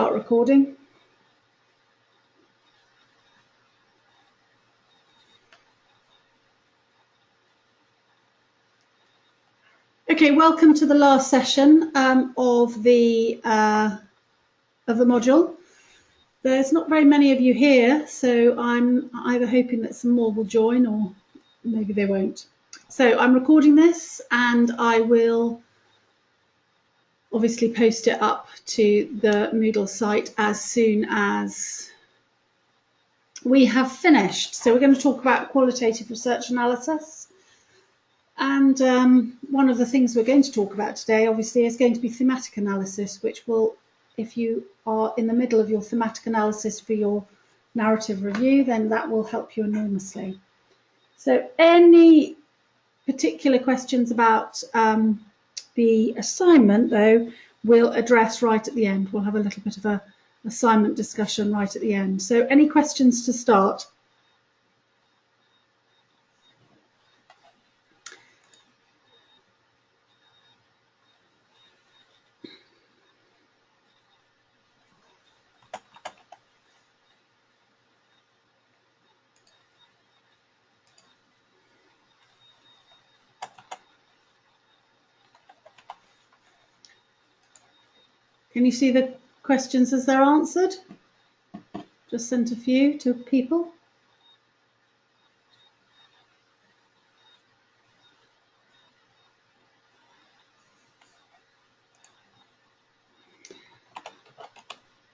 start recording. Okay, welcome to the last session of the module. There's not very many of you here, so I'm either hoping that some more will join or maybe they won't. So I'm recording this and I will obviously post it up to the Moodle site as soon as we have finished. So we're going to talk about qualitative research analysis. And one of the things we're going to talk about today, obviously, is going to be thematic analysis, which will, if you are in the middle of your thematic analysis for your narrative review, then that will help you enormously. So any particular questions about the assignment, though, we'll address right at the end. We'll have a little bit of a assignment discussion right at the end. So any questions to start? Can you see the questions as they're answered? Just sent a few to people.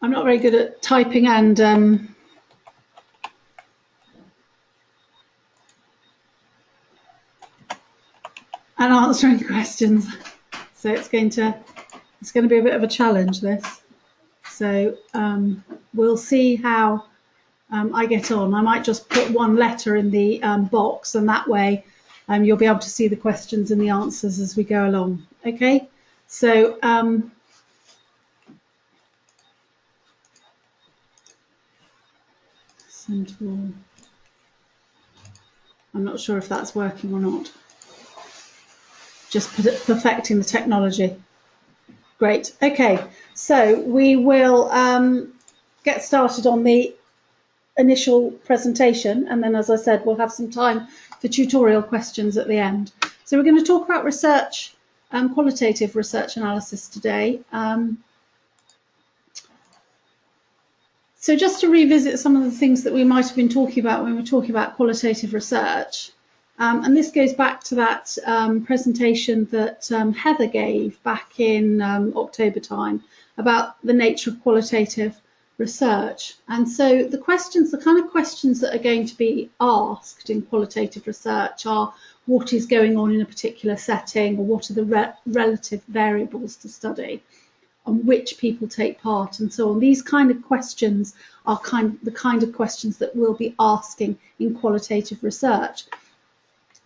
I'm not very good at typing and answering questions, so it's going to be a bit of a challenge, this. So we'll see how I get on. I might just put one letter in the box, and that way you'll be able to see the questions and the answers as we go along. Okay, so send to all. I'm not sure if that's working or not. Just perfecting the technology. Great. Okay, so we will get started on the initial presentation, and then, as I said, we'll have some time for tutorial questions at the end. So we're going to talk about research, qualitative research analysis today. So just to revisit some of the things that we might have been talking about when we were talking about qualitative research, and this goes back to that presentation that Heather gave back in October time about the nature of qualitative research. And so the kind of questions that are going to be asked in qualitative research are what is going on in a particular setting, or what are the relative variables to study, on which people take part, and so on. These kind of questions are the kind of questions that we'll be asking in qualitative research.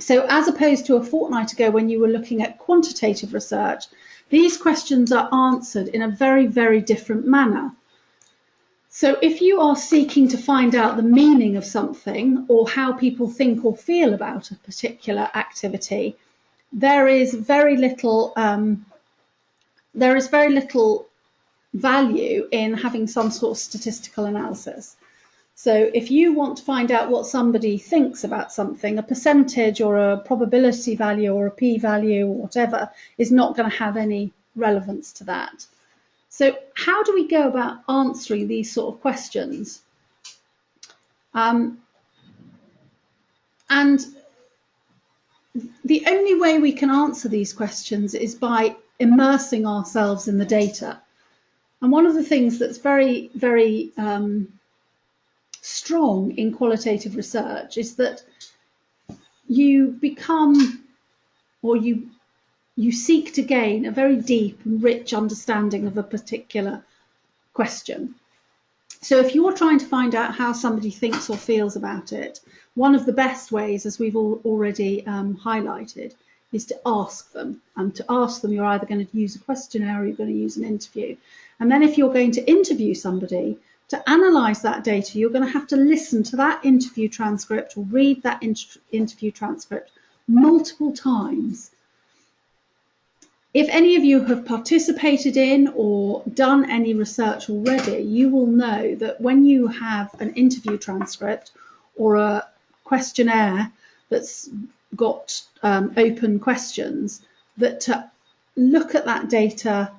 So as opposed to a fortnight ago when you were looking at quantitative research, these questions are answered in a very, very different manner. So if you are seeking to find out the meaning of something, or how people think or feel about a particular activity, there is very little value in having some sort of statistical analysis. So if you want to find out what somebody thinks about something, a percentage or a probability value or a p-value or whatever is not going to have any relevance to that. So how do we go about answering these sort of questions? And the only way we can answer these questions is by immersing ourselves in the data. And one of the things that's very, very strong in qualitative research is that you become, or you seek to gain, a very deep and rich understanding of a particular question. So if you're trying to find out how somebody thinks or feels about it, one of the best ways, as we've already highlighted, is to ask them. And to ask them, you're either going to use a questionnaire or you're going to use an interview. And then if you're going to interview somebody, to analyse that data, you're going to have to listen to that interview transcript or read that interview transcript multiple times. If any of you have participated in or done any research already, you will know that when you have an interview transcript or a questionnaire that's got open questions, that to look at that data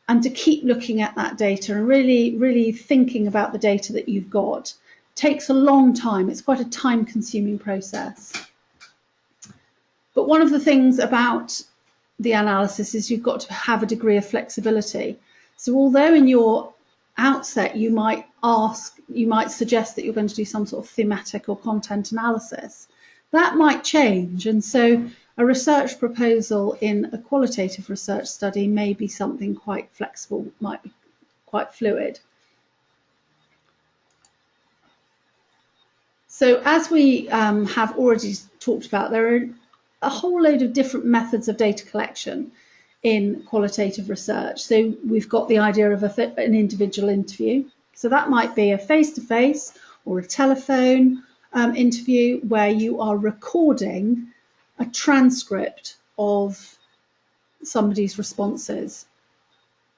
and to keep looking at that data and really thinking about the data that you've got takes a long time. It's quite a time-consuming process. But one of the things about the analysis is you've got to have a degree of flexibility. So although in your outset you might suggest that you're going to do some sort of thematic or content analysis, that might change. And so a research proposal in a qualitative research study may be something quite flexible, might be quite fluid. So as we have already talked about, there are a whole load of different methods of data collection in qualitative research. So we've got the idea of an individual interview. So that might be a face-to-face or a telephone interview where you are recording a transcript of somebody's responses.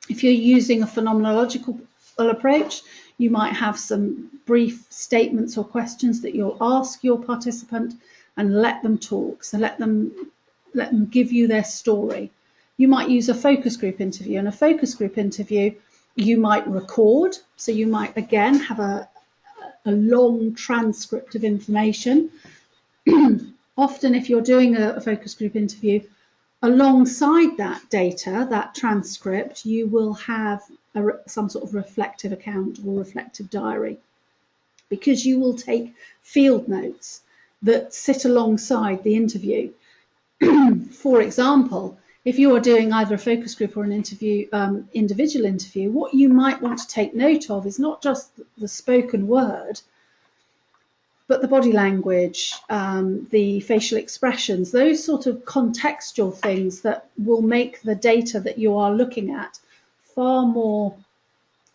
If you're using a phenomenological approach, you might have some brief statements or questions that you'll ask your participant and let them talk. So let them give you their story. You might use a focus group interview. In a focus group interview, you might record. So you might, again, have a long transcript of information. Often, if you're doing a focus group interview, alongside that data, that transcript, you will have some sort of reflective account or reflective diary, because you will take field notes that sit alongside the interview. For example, if you are doing either a focus group or an interview, individual interview, what you might want to take note of is not just the spoken word, but the body language, the facial expressions, those sort of contextual things that will make the data that you are looking at far more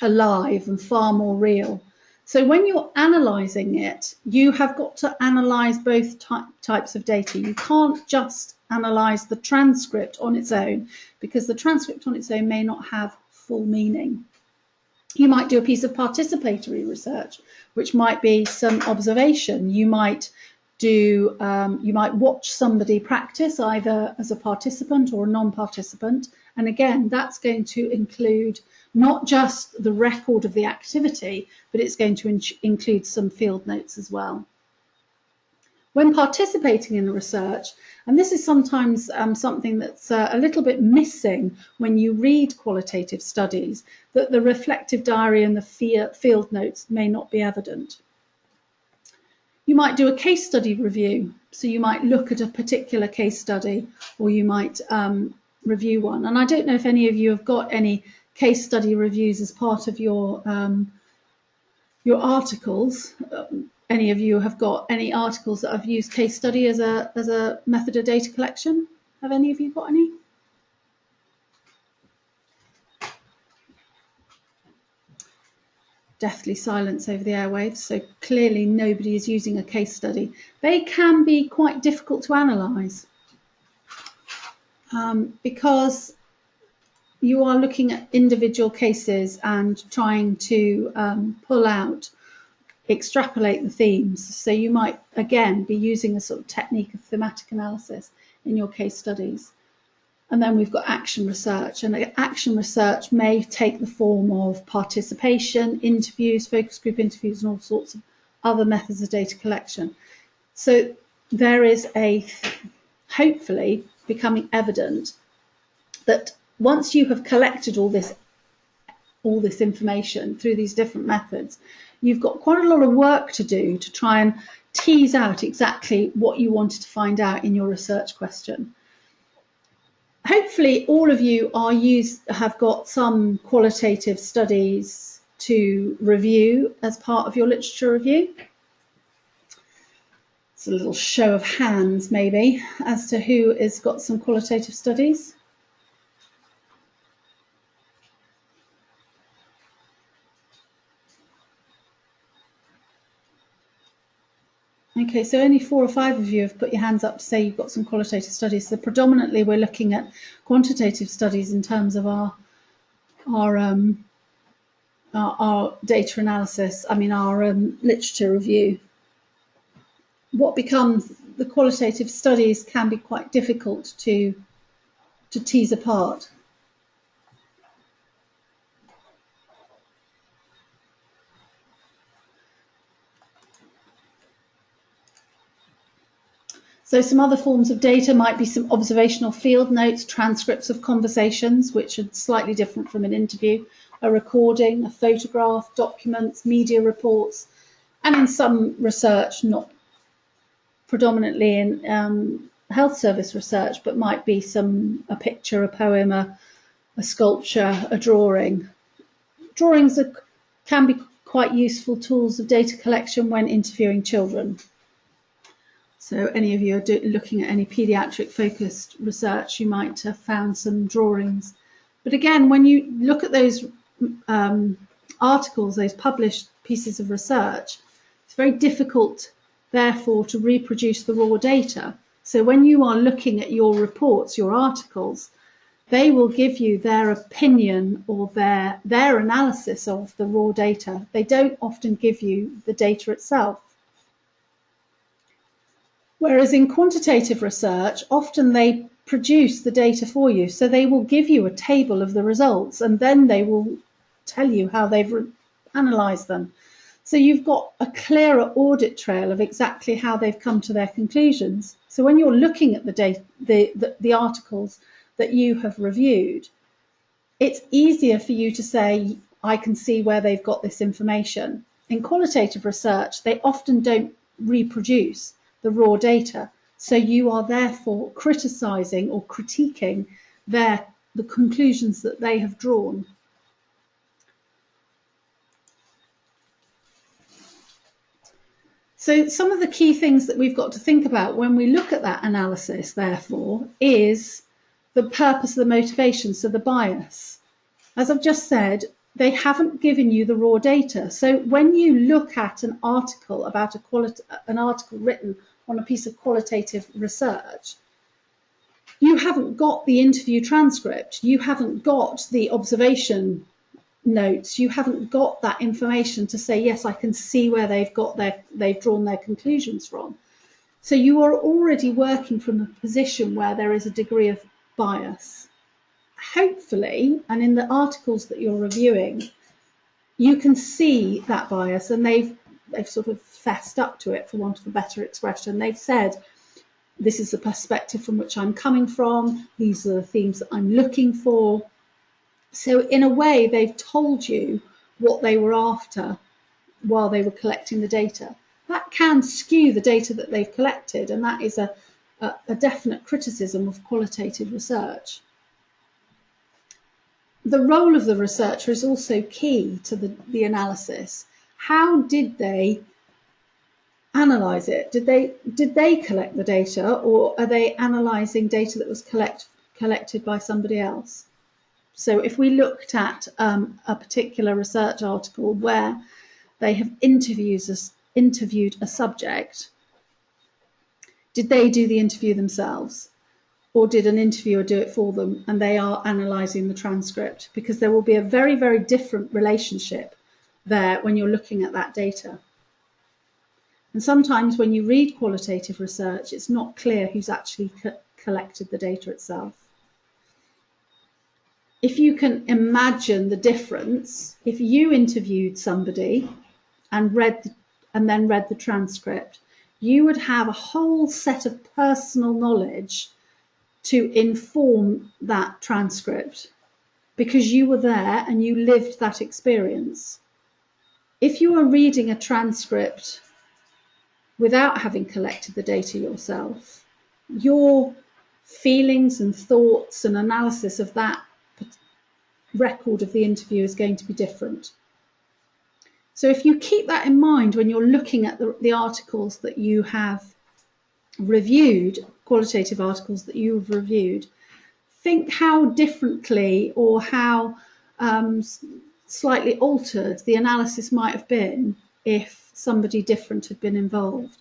alive and far more real. So when you're analysing it, you have got to analyse both types of data. You can't just analyse the transcript on its own, because the transcript on its own may not have full meaning. You might do a piece of participatory research, which might be some observation. You might watch somebody practice either as a participant or a non-participant. And again, that's going to include not just the record of the activity, but it's going to include some field notes as well. When participating in the research, and this is sometimes something that's a little bit missing when you read qualitative studies, that the reflective diary and the field notes may not be evident. You might do a case study review. So you might look at a particular case study, or you might review one. And I don't know if any of you have got any case study reviews as part of your articles. Any of you have got any articles that have used case study as a method of data collection? Have any of you got any? Deathly silence over the airwaves, so clearly nobody is using a case study. They can be quite difficult to analyse because you are looking at individual cases and trying to extrapolate the themes. So you might, again, be using a sort of technique of thematic analysis in your case studies. And then we've got action research, and action research may take the form of participation, interviews, focus group interviews, and all sorts of other methods of data collection. So there is hopefully becoming evident that once you have collected all this information through these different methods, you've got quite a lot of work to do to try and tease out exactly what you wanted to find out in your research question. Hopefully all of you have got some qualitative studies to review as part of your literature review. It's a little show of hands maybe as to who has got some qualitative studies. Okay, so only 4 or 5 of you have put your hands up to say you've got some qualitative studies. So predominantly we're looking at quantitative studies in terms of our data analysis, our literature review. What becomes the qualitative studies can be quite difficult to tease apart. So some other forms of data might be some observational field notes, transcripts of conversations, which are slightly different from an interview, a recording, a photograph, documents, media reports, and in some research, not predominantly in health service research, but might be a picture, a poem, a sculpture, a drawing. Drawings can be quite useful tools of data collection when interviewing children. So any of you are looking at any paediatric focused research, you might have found some drawings. But again, when you look at those articles, those published pieces of research, it's very difficult, therefore, to reproduce the raw data. So when you are looking at your reports, your articles, they will give you their opinion or their analysis of the raw data. They don't often give you the data itself. Whereas in quantitative research, often they produce the data for you. So they will give you a table of the results and then they will tell you how they've analysed them. So you've got a clearer audit trail of exactly how they've come to their conclusions. So when you're looking at the data, the articles that you have reviewed, it's easier for you to say, I can see where they've got this information. In qualitative research, they often don't reproduce the raw data. So you are therefore criticising or critiquing the conclusions that they have drawn. So some of the key things that we've got to think about when we look at that analysis, therefore, is the purpose, the motivation, so the bias. As I've just said, they haven't given you the raw data. So when you look at an article about an article written on a piece of qualitative research, you haven't got the interview transcript, you haven't got the observation notes, you haven't got that information to say, yes, I can see where they've drawn their conclusions from. So you are already working from a position where there is a degree of bias. Hopefully, and in the articles that you're reviewing, you can see that bias, and they've sort of fessed up to it, for want of a better expression. They've said, this is the perspective from which I'm coming from, these are the themes that I'm looking for. So in a way, they've told you what they were after while they were collecting the data. That can skew the data that they've collected, and that is a definite criticism of qualitative research. The role of the researcher is also key to the analysis. How did they analyse it? Did they collect the data, or are they analysing data that was collected by somebody else? So if we looked at a particular research article where they have interviewed a subject, did they do the interview themselves? Or did an interviewer do it for them and they are analysing the transcript? Because there will be a very, very different relationship there when you're looking at that data. And sometimes when you read qualitative research, it's not clear who's actually collected the data itself. If you can imagine the difference, if you interviewed somebody and then read the transcript, you would have a whole set of personal knowledge to inform that transcript because you were there and you lived that experience. If you are reading a transcript without having collected the data yourself, your feelings and thoughts and analysis of that record of the interview is going to be different. So if you keep that in mind when you're looking at the articles that you have reviewed, qualitative articles that you've reviewed, think how differently or how slightly altered the analysis might have been if somebody different had been involved.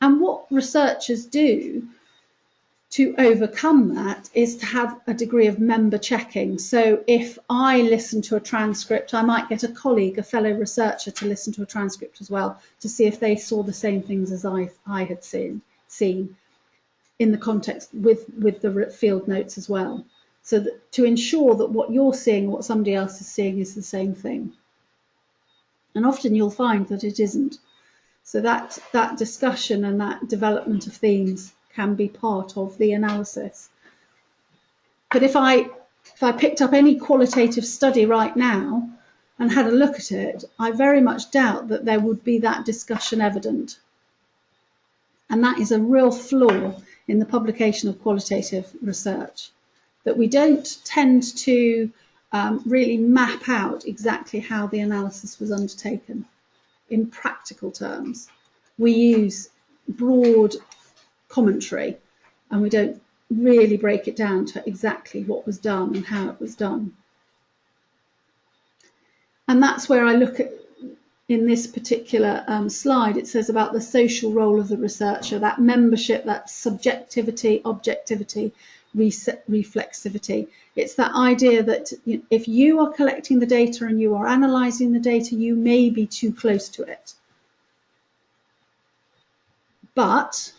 And what researchers do to overcome that is to have a degree of member checking. So if I listen to a transcript, I might get a colleague, a fellow researcher, to listen to a transcript as well, to see if they saw the same things as I had seen in the context with the field notes as well. So that, to ensure that what you're seeing, what somebody else is seeing, is the same thing. And often you'll find that it isn't. So that discussion and that development of themes can be part of the analysis. But if I picked up any qualitative study right now and had a look at it, I very much doubt that there would be that discussion evident. And that is a real flaw in the publication of qualitative research, that we don't tend to really map out exactly how the analysis was undertaken in practical terms. We use broad commentary and we don't really break it down to exactly what was done and how it was done. And that's where I look at, in this particular slide, it says about the social role of the researcher, that membership, that subjectivity, objectivity, reflexivity. It's that idea that if you are collecting the data and you are analysing the data, you may be too close to it. But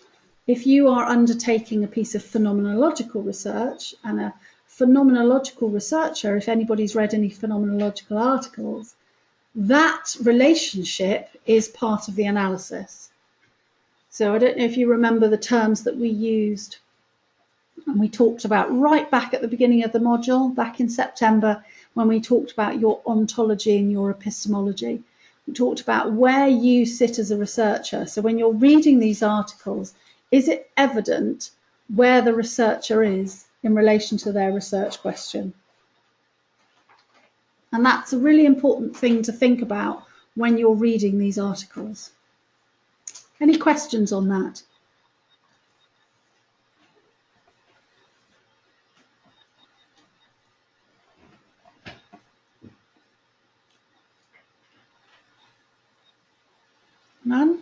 if you are undertaking a piece of phenomenological research, and a phenomenological researcher, if anybody's read any phenomenological articles, that relationship is part of the analysis. So I don't know if you remember the terms that we used and we talked about right back at the beginning of the module, back in September, when we talked about your ontology and your epistemology. We talked about where you sit as a researcher. So when you're reading these articles, is it evident where the researcher is in relation to their research question? And that's a really important thing to think about when you're reading these articles. Any questions on that? None?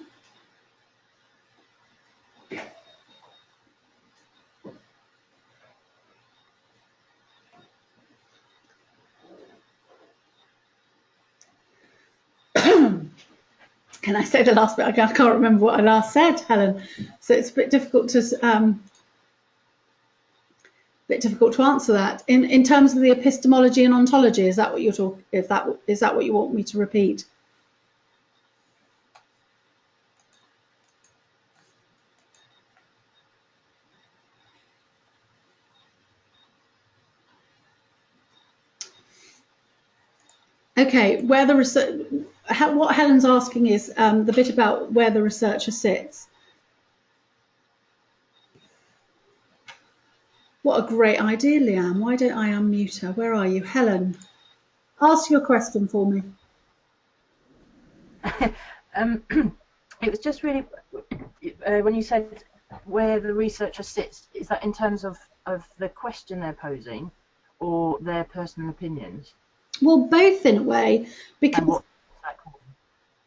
Can I say the last bit? I can't remember what I last said, Helen. So it's a bit difficult to answer that. In terms of the epistemology and ontology, is that what you're talking? Is that what you want me to repeat? Okay, where the research, what Helen's asking is the bit about where the researcher sits. What a great idea, Leanne. Why don't I unmute her? Where are you? Helen, ask your question for me. It was just really, when you said where the researcher sits, is that in terms of the question they're posing or their personal opinions? Well, both in a way, because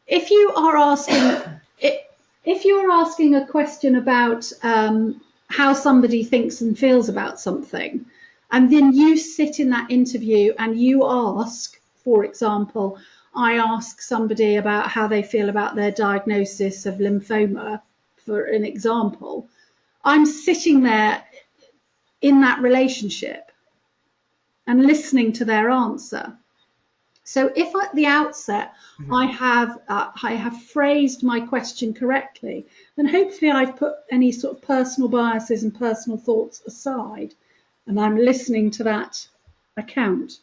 if you are asking a question about how somebody thinks and feels about something, and then you sit in that interview and you ask, for example, I ask somebody about how they feel about their diagnosis of lymphoma, for an example, I'm sitting there in that relationship and listening to their answer. So if at the outset I have phrased my question correctly, then hopefully I've put any sort of personal biases and personal thoughts aside, and I'm listening to that account.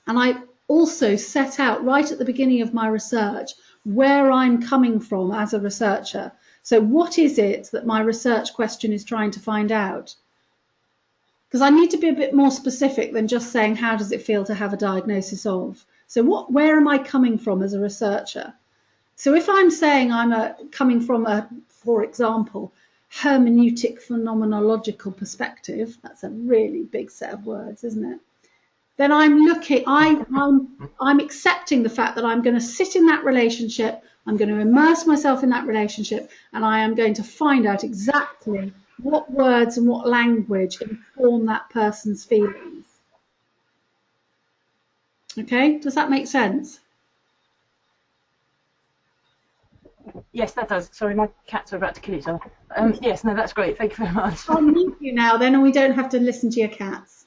And I also set out right at the beginning of my research where I'm coming from as a researcher. So what is it that my research question is trying to find out? Because I need to be a bit more specific than just saying, how does it feel to have a diagnosis of? So where am I coming from as a researcher? So if I'm saying I'm coming from for example, hermeneutic phenomenological perspective, that's a really big set of words, isn't it? then I'm accepting the fact that I'm going to sit in that relationship, I'm going to immerse myself in that relationship, and I am going to find out exactly what words and what language inform that person's feelings. Okay, does that make sense? Yes, that does. Sorry, my cats are about to kill each other. Yes, no, that's great. Thank you very much. I'll mute you now then, and we don't have to listen to your cats.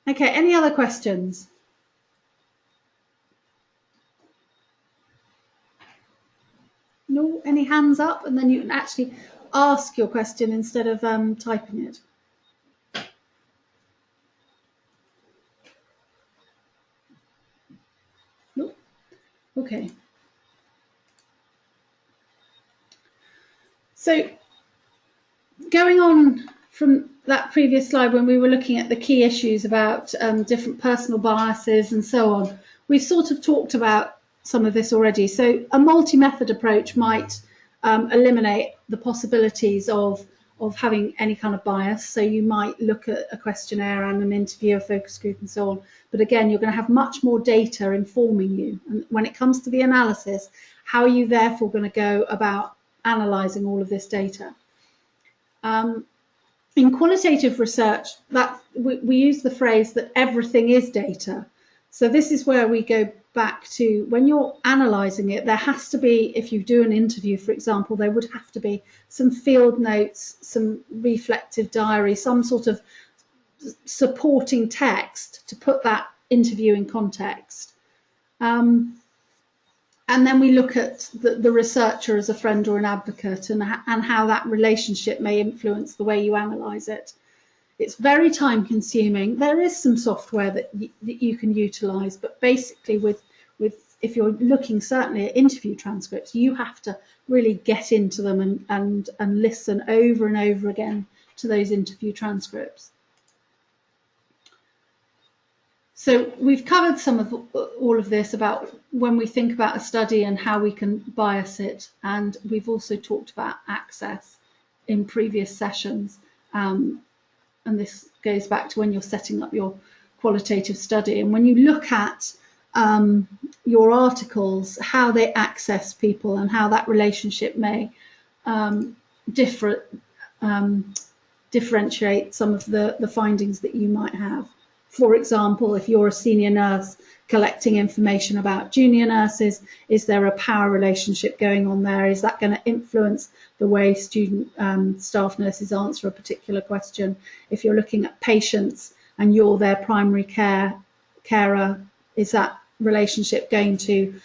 Okay, any other questions? No, any hands up, and then you can actually ask your question instead of typing it. No. Okay. So going on from that previous slide when we were looking at the key issues about different personal biases and so on, we've sort of talked about some of this already. So a multi-method approach might eliminate the possibilities of having any kind of bias. So you might look at a questionnaire and an interview, a focus group and so on. But again, you're going to have much more data informing you. And when it comes to the analysis, how are you therefore going to go about analysing all of this data? In qualitative research, that we use the phrase that everything is data. So this is where we go back to when you're analysing it, there has to be, if you do an interview, for example, there would have to be some field notes, some reflective diary, some sort of supporting text to put that interview in context. And then we look at the researcher as a friend or an advocate and how that relationship may influence the way you analyse it. It's very time consuming. There is some software that you can utilise, but basically with if you're looking certainly at interview transcripts, you have to really get into them and listen over and over again to those interview transcripts. So we've covered some of all of this about when we think about a study and how we can bias it, and we've also talked about access in previous sessions, and this goes back to when you're setting up your qualitative study. And when you look at your articles, how they access people and how that relationship may differentiate some of the findings that you might have. For example, if you're a senior nurse collecting information about junior nurses, is there a power relationship going on there? Is that going to influence the way student staff nurses answer a particular question? If you're looking at patients and you're their primary carer, is that relationship going to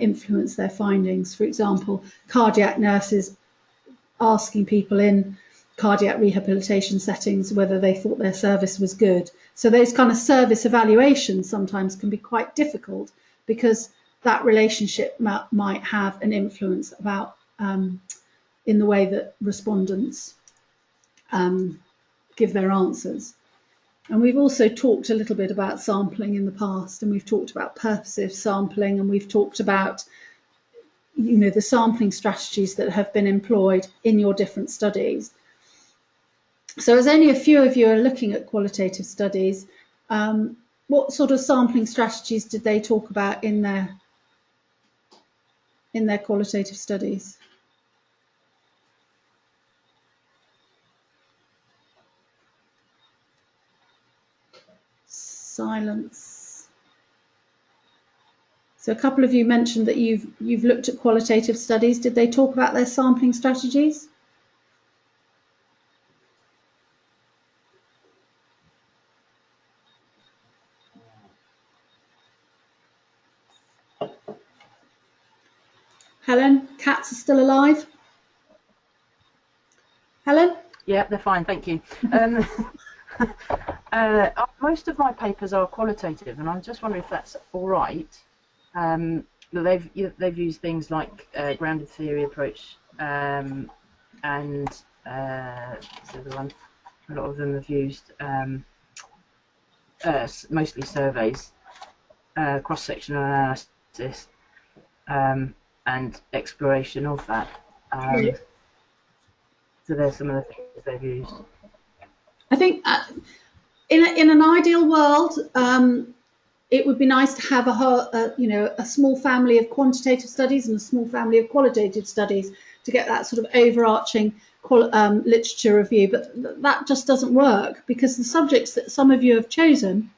influence their findings? For example, cardiac nurses asking people in cardiac rehabilitation settings whether they thought their service was good. So those kind of service evaluations sometimes can be quite difficult because that relationship might have an influence about in the way that respondents give their answers. And we've also talked a little bit about sampling in the past, and we've talked about purposive sampling, and we've talked about the sampling strategies that have been employed in your different studies. So as only a few of you are looking at qualitative studies, what sort of sampling strategies did they talk about in their qualitative studies? Silence. So a couple of you mentioned that you've looked at qualitative studies. Did they talk about their sampling strategies? Helen, cats are still alive? Helen? Yeah, they're fine, thank you. Most of my papers are qualitative, and I'm just wondering if that's all right. They've used things like grounded theory approach, and so the one a lot of them have used mostly surveys, cross-sectional analysis, and exploration of that. So there's some of the things they've used. I think in an ideal world, it would be nice to have a small family of quantitative studies and a small family of qualitative studies to get that sort of overarching literature review. But that just doesn't work because the subjects that some of you have chosen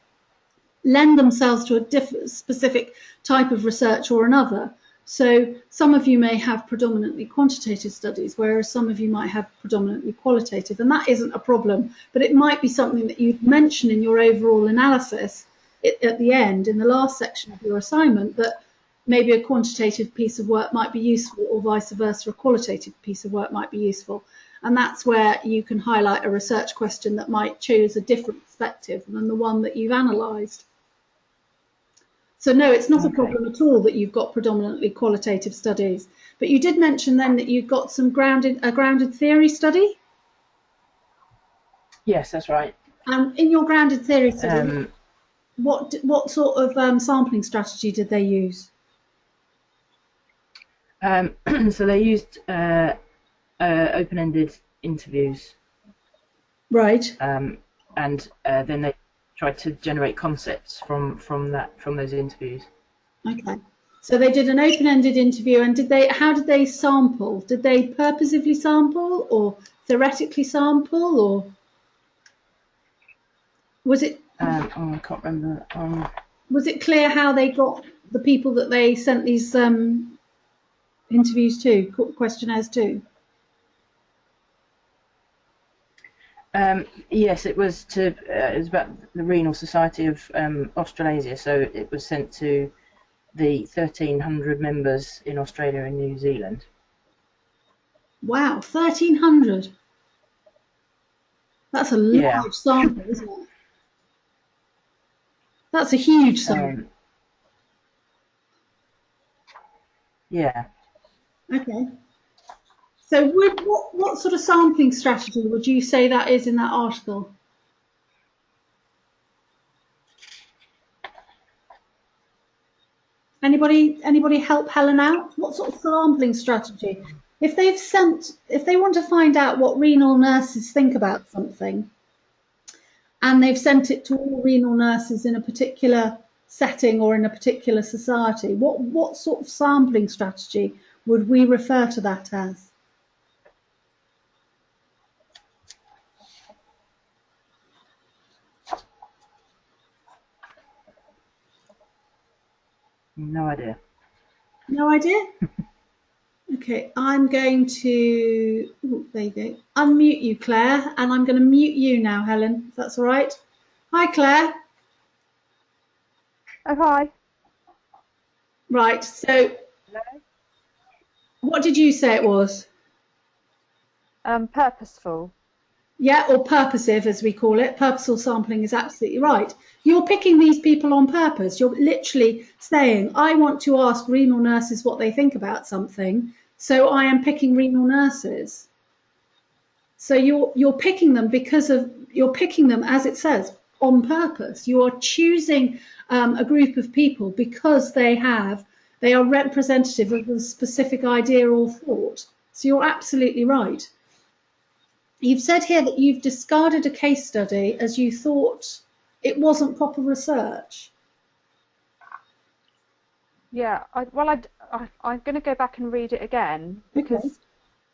lend themselves to a specific type of research or another. So some of you may have predominantly quantitative studies, whereas some of you might have predominantly qualitative, and that isn't a problem, but it might be something that you'd mention in your overall analysis at the end, in the last section of your assignment, that maybe a quantitative piece of work might be useful, or vice versa, a qualitative piece of work might be useful. And that's where you can highlight a research question that might choose a different perspective than the one that you've analysed. So no, it's not a problem at all that you've got predominantly qualitative studies. But you did mention then that you've got some grounded theory study? Yes, that's right. And in your grounded theory study, what sort of sampling strategy did they use? So they used open-ended interviews. Right. And then they tried to generate concepts from those interviews. Okay. So they did an open-ended interview, and how did they sample? Did they purposively sample or theoretically sample, or was it? I can't remember. Was it clear how they got the people that they sent these interviews to, questionnaires to? Yes, it was about the Renal Society of Australasia. So it was sent to the 1,300 members in Australia and New Zealand. Wow, 1,300. That's a large sample, isn't it? That's a huge sample. Yeah. Okay. So what sort of sampling strategy would you say that is in that article? Anybody help Helen out? What sort of sampling strategy? If they want to find out what renal nurses think about something, and they've sent it to all renal nurses in a particular setting or in a particular society, what sort of sampling strategy would we refer to that as? No idea. No idea? Okay, I'm going to, there you go, unmute you, Claire, and I'm going to mute you now, Helen, if that's all right. Hi, Claire. Oh, hi. Right, so Hello? What did you say it was? Purposeful. Yeah, or purposive, as we call it. Purposeful sampling is absolutely right. You're picking these people on purpose. You're literally saying, I want to ask renal nurses what they think about something, so I am picking renal nurses. So you're picking them you're picking them, as it says, on purpose. You are choosing a group of people because they are representative of a specific idea or thought. So you're absolutely right. You've said here that you've discarded a case study as you thought it wasn't proper research. Yeah, I'm going to go back and read it again because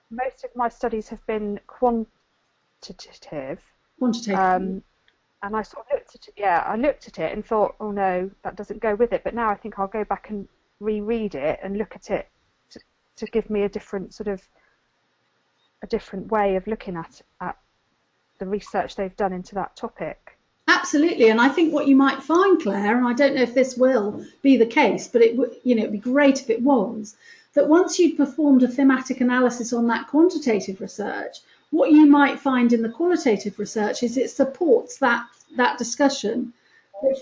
most of my studies have been quantitative. Quantitative. And I sort of looked at it and thought, oh no, that doesn't go with it. But now I think I'll go back and reread it and look at it to give me a different way of looking at the research they've done into that topic. Absolutely, and I think what you might find, Claire, and I don't know if this will be the case, but it'd be great if it was, that once you'd performed a thematic analysis on that quantitative research, what you might find in the qualitative research is it supports that discussion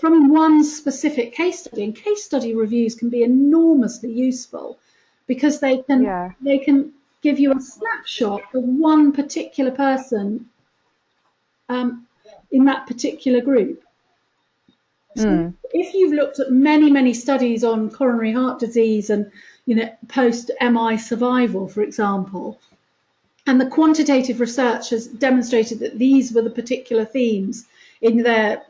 from one specific case study. And case study reviews can be enormously useful because they can give you a snapshot of one particular person in that particular group. So if you've looked at many studies on coronary heart disease and post MI survival, for example, and the quantitative research has demonstrated that these were the particular themes in their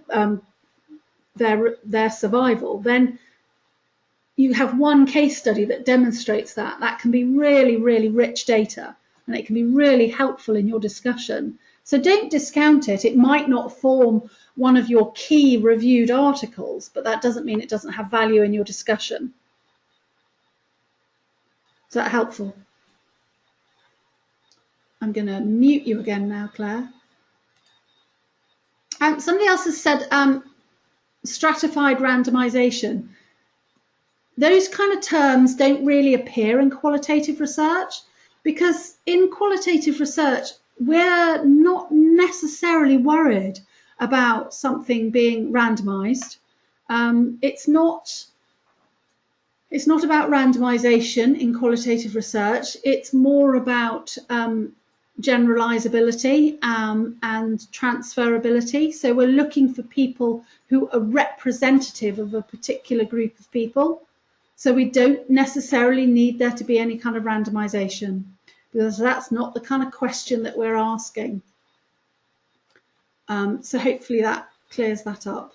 survival, then you have one case study that demonstrates that. That can be really, really rich data, and it can be really helpful in your discussion. So don't discount it. It might not form one of your key reviewed articles, but that doesn't mean it doesn't have value in your discussion. Is that helpful? I'm going to mute you again now, Claire. Somebody else has said stratified randomization. Those kind of terms don't really appear in qualitative research, because in qualitative research, we're not necessarily worried about something being randomized. It's not about randomization in qualitative research. It's more about generalizability and transferability. So we're looking for people who are representative of a particular group of people. So we don't necessarily need there to be any kind of randomization, because that's not the kind of question that we're asking. So hopefully that clears that up.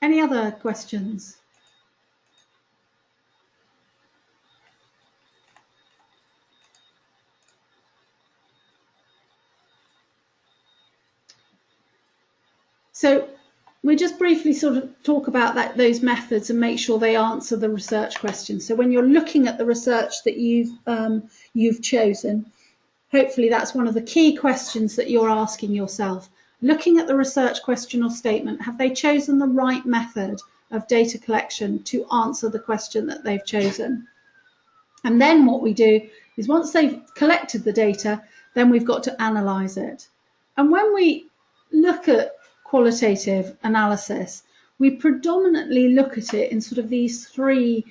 Any other questions? So we just briefly sort of talk about those methods and make sure they answer the research question. So when you're looking at the research that you've chosen, hopefully that's one of the key questions that you're asking yourself. Looking at the research question or statement, have they chosen the right method of data collection to answer the question that they've chosen? And then what we do is, once they've collected the data, then we've got to analyse it. And when we look at qualitative analysis, we predominantly look at it in sort of these three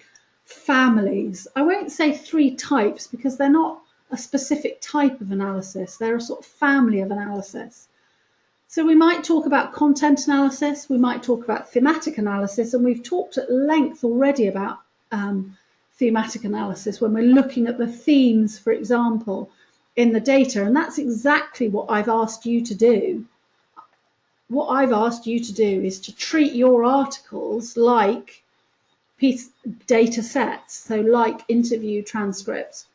families. I won't say three types, because they're not a specific type of analysis. They're a sort of family of analysis. So we might talk about content analysis, we might talk about thematic analysis, and we've talked at length already about thematic analysis when we're looking at the themes, for example, in the data. And that's exactly what I've asked you to do. What I've asked you to do is to treat your articles like data sets, so like interview transcripts.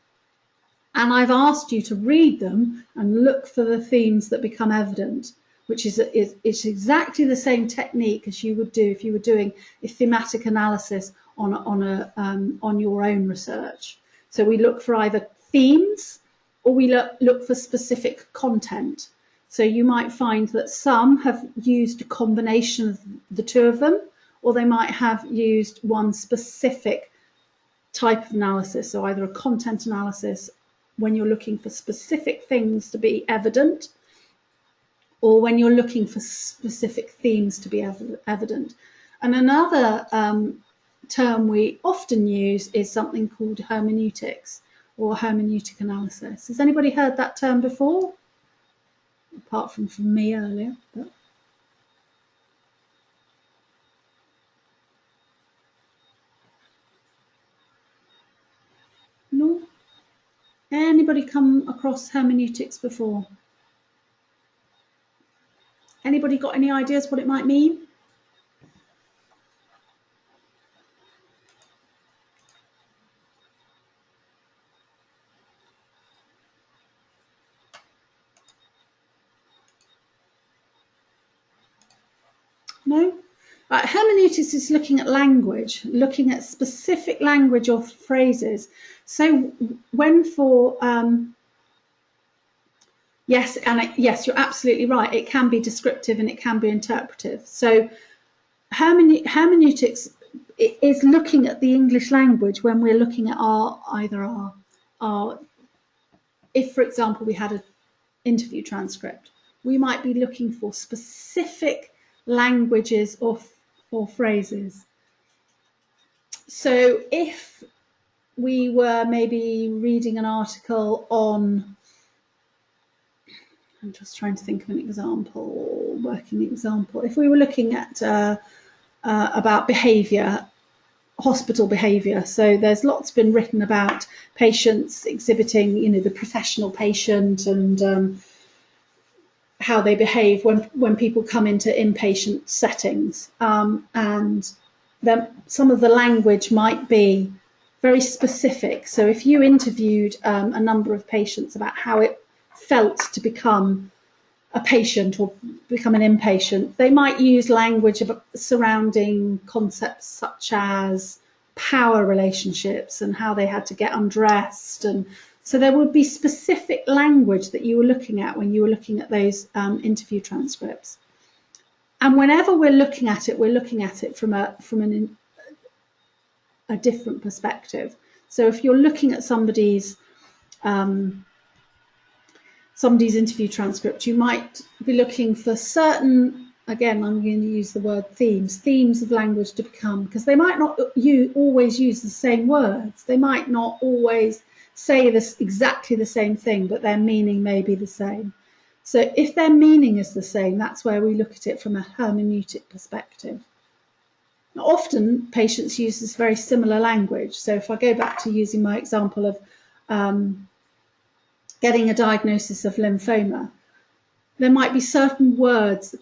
And I've asked you to read them and look for the themes that become evident, which is exactly the same technique as you would do if you were doing a thematic analysis on your own research. So we look for either themes, or we look for specific content. So you might find that some have used a combination of the two of them, or they might have used one specific type of analysis, so either a content analysis when you're looking for specific things to be evident, or when you're looking for specific themes to be evident. And another term we often use is something called hermeneutics, or hermeneutic analysis. Has anybody heard that term before? Apart from me earlier. But no? Anybody come across hermeneutics before? Anybody got any ideas what it might mean? No? Hermeneutics is looking at language, looking at specific language or phrases. So when for yes, you're absolutely right. It can be descriptive and it can be interpretive. So hermeneutics is looking at the English language when we're looking at our if, for example, we had an interview transcript, we might be looking for specific languages or phrases. So if we were maybe reading an article on, I'm just trying to think of an example, working example. If we were looking at about behaviour, hospital behaviour, so there's lots been written about patients exhibiting, the professional patient and how they behave when people come into inpatient settings. And then some of the language might be very specific. So if you interviewed a number of patients about how it felt to become a patient or become an inpatient, they might use language surrounding concepts such as power relationships and how they had to get undressed. And so there would be specific language that you were looking at when you were looking at those interview transcripts. And whenever we're looking at it from a different perspective. So if you're looking at somebody's interview transcript, you might be looking for certain, again, I'm going to use the word themes of language to become, because they might not always use the same words. They might not always say this exactly the same thing, but their meaning may be the same. So if their meaning is the same, that's where we look at it from a hermeneutic perspective. Now, often patients use this very similar language. So if I go back to using my example of getting a diagnosis of lymphoma, there might be certain words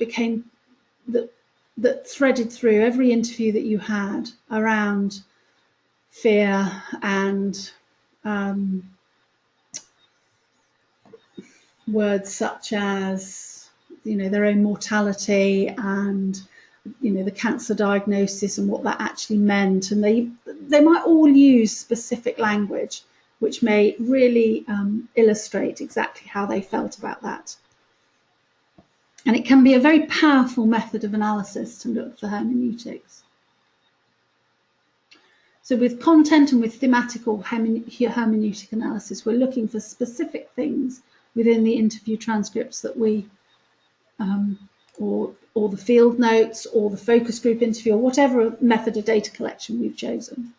that threaded through every interview that you had around fear and words such as, their own mortality and, the cancer diagnosis and what that actually meant. And they might all use specific language which may really illustrate exactly how they felt about that. And it can be a very powerful method of analysis to look for hermeneutics. So with content and with thematic or hermeneutic analysis, we're looking for specific things within the interview transcripts that we, or the field notes, or the focus group interview, or whatever method of data collection we've chosen.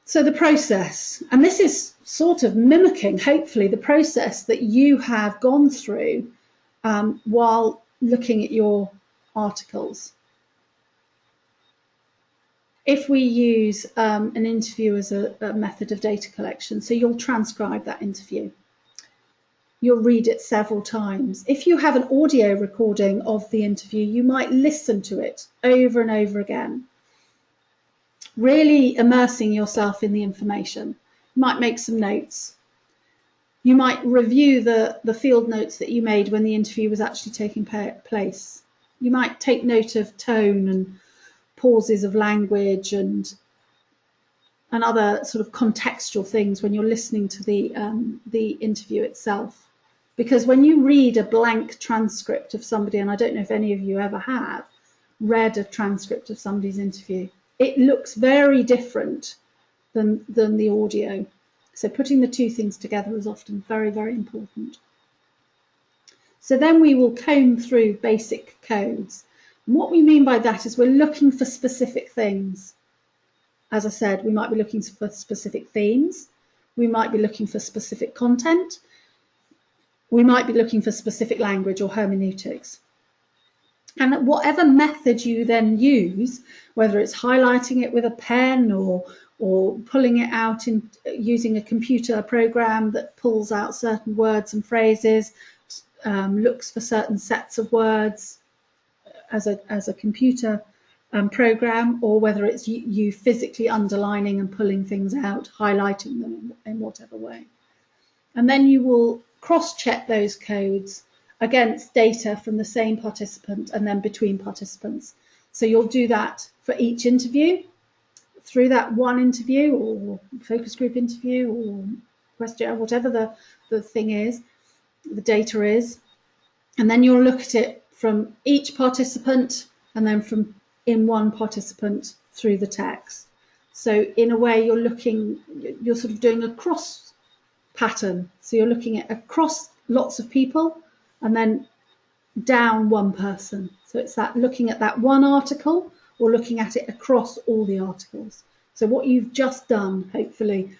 So the process, and this is sort of mimicking, hopefully, the process that you have gone through while looking at your articles. If we use an interview as a method of data collection, so you'll transcribe that interview. You'll read it several times. If you have an audio recording of the interview, you might listen to it over and over again, really immersing yourself in the information. You might make some notes. You might review the field notes that you made when the interview was actually taking place. You might take note of tone and pauses of language and other sort of contextual things when you're listening to the interview itself. Because when you read a blank transcript of somebody, and I don't know if any of you ever have read a transcript of somebody's interview, it looks very different than the audio. So putting the two things together is often very, very important. So then we will comb through basic codes. And what we mean by that is we're looking for specific things. As I said, we might be looking for specific themes. We might be looking for specific content. We might be looking for specific language or hermeneutics. And whatever method you then use, whether it's highlighting it with a pen or pulling it out in using a computer program that pulls out certain words and phrases, looks for certain sets of words as a computer program, or whether it's you physically underlining and pulling things out, highlighting them in whatever way. And then you will cross-check those codes against data from the same participant and then between participants. So you'll do that for each interview, through that one interview or focus group interview or question, whatever the thing is, the data is. And then you'll look at it from each participant and then from in one participant through the text. So in a way you're sort of doing a cross pattern. So you're looking at across lots of people and then down one person. So it's that looking at that one article or looking at it across all the articles. So what you've just done, hopefully,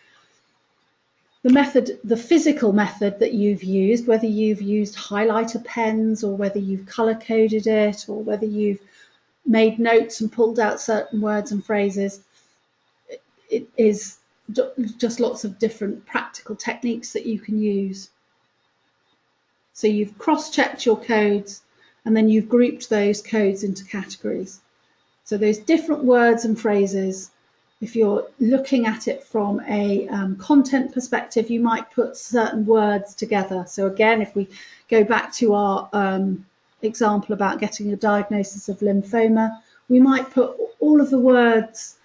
the physical method that you've used, whether you've used highlighter pens or whether you've color coded it or whether you've made notes and pulled out certain words and phrases, it is just lots of different practical techniques that you can use. So you've cross-checked your codes and then you've grouped those codes into categories. So those different words and phrases, if you're looking at it from a content perspective, you might put certain words together. So again, if we go back to our example about getting a diagnosis of lymphoma, we might put all of the words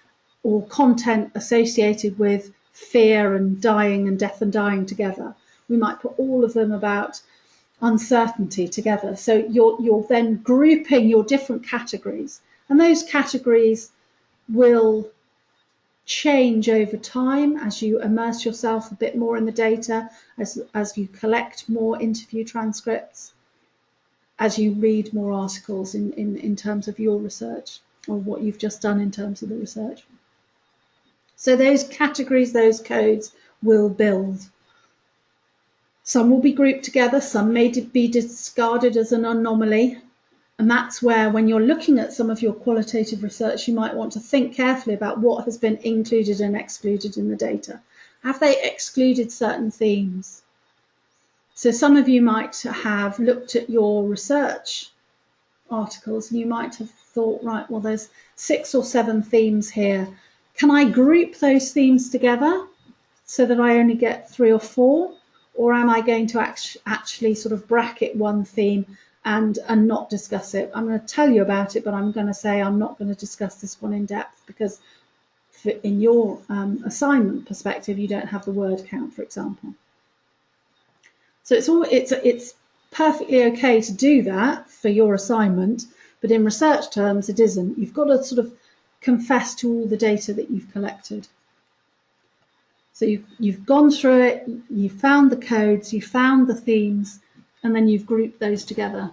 or content associated with fear and dying and death and dying together. We might put all of them about uncertainty together. So you're then grouping your different categories, and those categories will change over time as you immerse yourself a bit more in the data, as you collect more interview transcripts, as you read more articles in terms of your research or what you've just done in terms of the research. So those categories, those codes will build. Some will be grouped together, some may be discarded as an anomaly, and that's where, when you're looking at some of your qualitative research, you might want to think carefully about what has been included and excluded in the data. Have they excluded certain themes? So some of you might have looked at your research articles and you might have thought, right, well, there's 6 or 7 themes here. Can I group those themes together so that I only get 3 or 4? Or am I going to actually sort of bracket one theme and not discuss it? I'm going to tell you about it, but I'm going to say I'm not going to discuss this one in depth because in your assignment perspective, you don't have the word count, for example. So it's perfectly okay to do that for your assignment, but in research terms, it isn't. You've got to sort of confess to all the data that you've collected. So you've gone through it, you've found the codes, you've found the themes, and then you've grouped those together.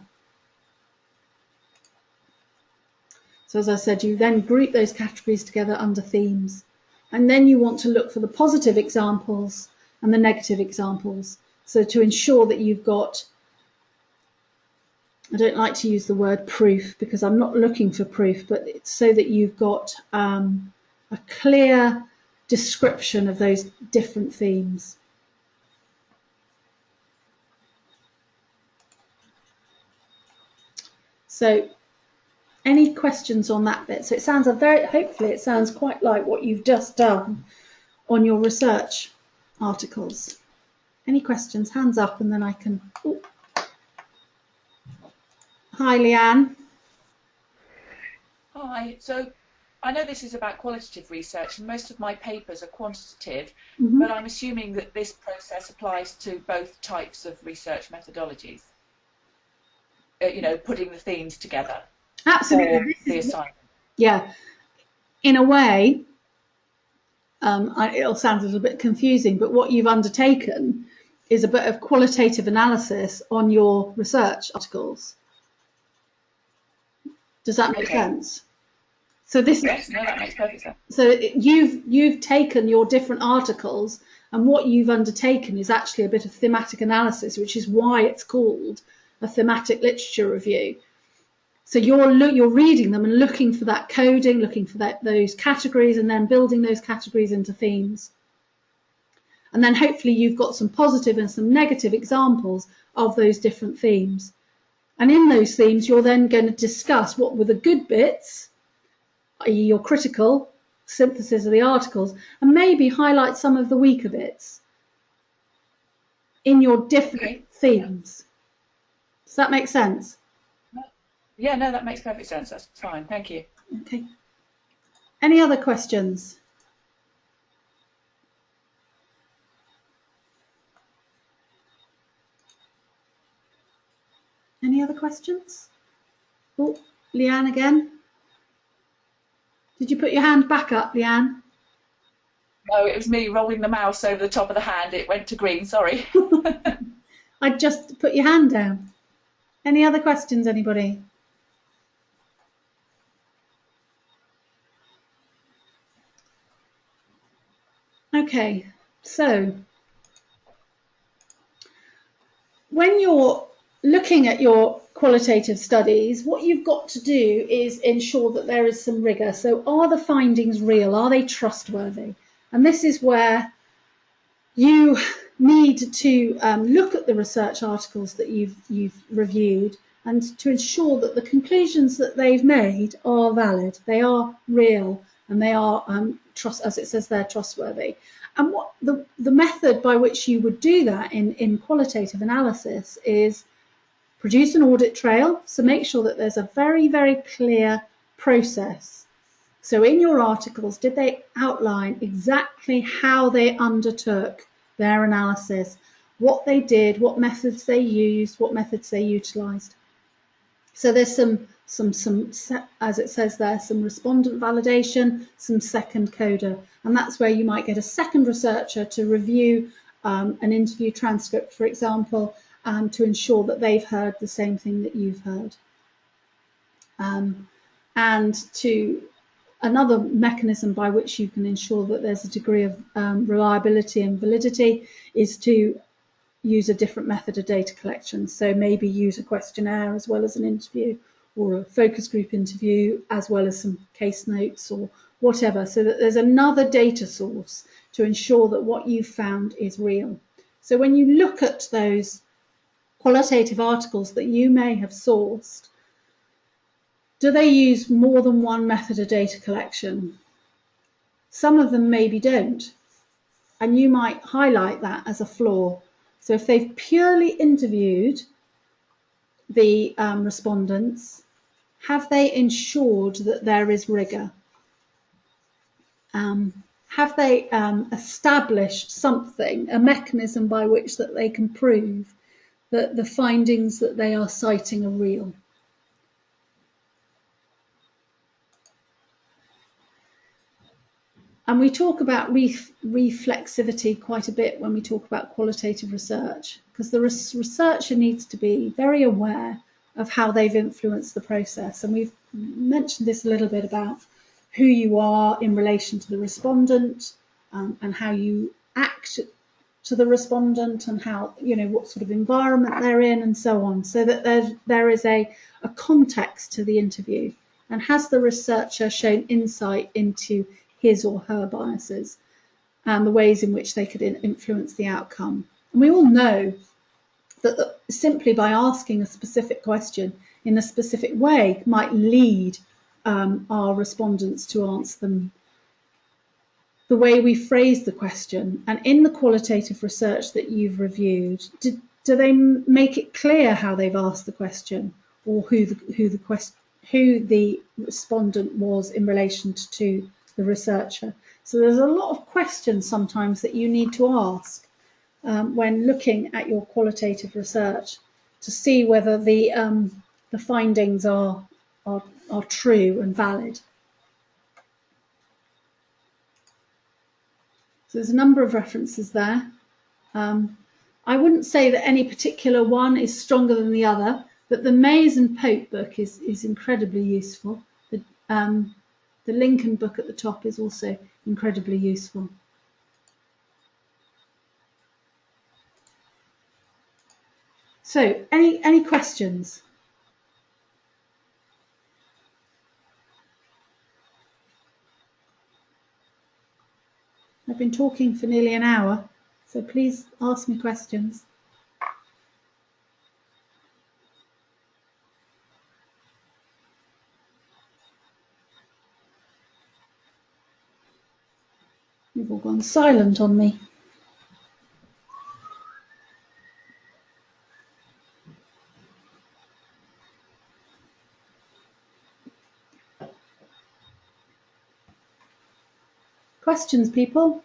So as I said, you then group those categories together under themes. And then you want to look for the positive examples and the negative examples. So to ensure that you've got, I don't like to use the word proof because I'm not looking for proof, but it's so that you've got a clear description of those different themes. So any questions on that bit? So it sounds hopefully it sounds quite like what you've just done on your research articles. Any questions? Hands up and then I can... Ooh. Hi, Leanne. Hi. So I know this is about qualitative research and most of my papers are quantitative, but I'm assuming that this process applies to both types of research methodologies. You know, putting the themes together. Absolutely. For the assignment. Yeah. In a way, it'll sound a little bit confusing, but what you've undertaken is a bit of qualitative analysis on your research articles. Does that make sense? So this yes, no, that makes perfect sense. So you've taken your different articles, and what you've undertaken is actually a bit of thematic analysis, which is why it's called a thematic literature review. So you're reading them and looking for that coding, looking for those categories, and then building those categories into themes. And then hopefully you've got some positive and some negative examples of those different themes. And in those themes, you're then going to discuss what were the good bits, i.e. your critical synthesis of the articles, and maybe highlight some of the weaker bits in your different themes. Does that make sense? Yeah, no, that makes perfect sense. That's fine. Thank you. Okay. Any other questions? Any other questions? Oh, Leanne again. Did you put your hand back up, Leanne? No, it was me rolling the mouse over the top of the hand. It went to green, sorry. I just put your hand down. Any other questions, anybody? Okay, so when you're looking at your qualitative studies, what you've got to do is ensure that there is some rigor. So are the findings real? Are they trustworthy? And this is where you need to look at the research articles that you've reviewed and to ensure that the conclusions that they've made are valid, they are real, and they are, as it says there, trustworthy. And what the method by which you would do that in qualitative analysis is produce an audit trail. So make sure that there's a very, very clear process. So in your articles, did they outline exactly how they undertook their analysis, what they did, what methods they used, what methods they utilised? So there's some, as it says there, some respondent validation, some second coda, and that's where you might get a second researcher to review an interview transcript, for example, to ensure that they've heard the same thing that you've heard. And to another mechanism by which you can ensure that there's a degree of reliability and validity is to use a different method of data collection. So maybe use a questionnaire as well as an interview, or a focus group interview as well as some case notes or whatever, so that there's another data source to ensure that what you've found is real. So when you look at those qualitative articles that you may have sourced, do they use more than one method of data collection? Some of them maybe don't, and you might highlight that as a flaw. So if they've purely interviewed the respondents, have they ensured that there is rigour? Have they established something, a mechanism by which that they can prove that the findings that they are citing are real? And we talk about reflexivity quite a bit when we talk about qualitative research, because the researcher needs to be very aware of how they've influenced the process. And we've mentioned this a little bit about who you are in relation to the respondent, and how you act to the respondent, and how, you know, what sort of environment they're in, and so on, so that there is a context to the interview. And has the researcher shown insight into his or her biases and the ways in which they could influence the outcome? And we all know that simply by asking a specific question in a specific way might lead our respondents to answer them the way we phrase the question. And in the qualitative research that you've reviewed, do they make it clear how they've asked the question, or who the respondent was in relation to the researcher? So there's a lot of questions sometimes that you need to ask when looking at your qualitative research to see whether the findings are true and valid. So there's a number of references there. I wouldn't say that any particular one is stronger than the other, but the Mays and Pope book is incredibly useful. The Lincoln book at the top is also incredibly useful. So, any questions? I've been talking for nearly an hour, so please ask me questions. You've all gone silent on me. Questions, people?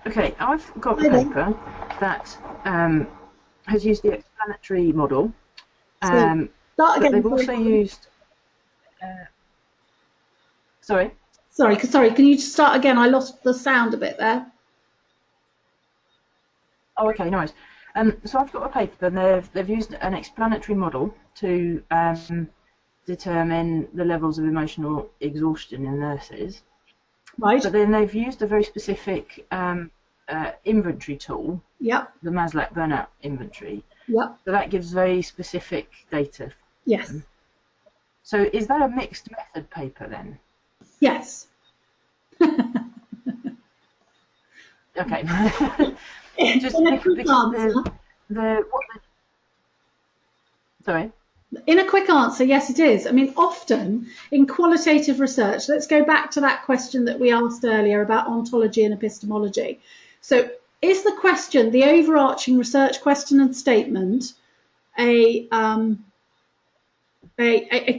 Okay, I've got a paper that has used the explanatory model, Start but again. they've also used... Sorry? Sorry, can you just start again? I lost the sound a bit there. Oh, okay, no worries. So I've got a paper, and they've used an explanatory model to determine the levels of emotional exhaustion in nurses. Right. But then they've used a very specific inventory tool, Yep. the Maslach burnout inventory. Yep. So that gives very specific data. Yes. So is that a mixed method paper then? Yes. Okay. Just In a quick answer. Sorry. In a quick answer, yes, it is. I mean, often in qualitative research, let's go back to that question that we asked earlier about ontology and epistemology. So is the question, the overarching research question and statement, a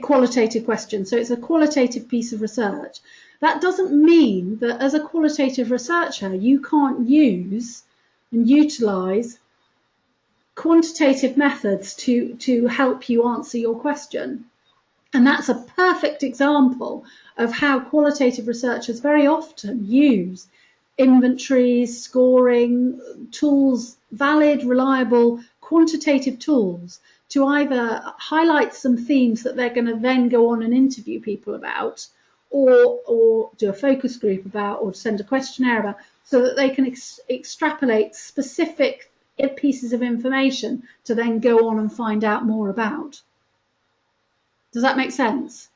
qualitative question? So it's a qualitative piece of research. That doesn't mean that as a qualitative researcher, you can't use and utilize quantitative methods to help you answer your question. And that's a perfect example of how qualitative researchers very often use inventories, scoring, tools, valid, reliable, quantitative tools to either highlight some themes that they're going to then go on and interview people about, or do a focus group about, or send a questionnaire about, so that they can extrapolate specific pieces of information to then go on and find out more about. Does that make sense?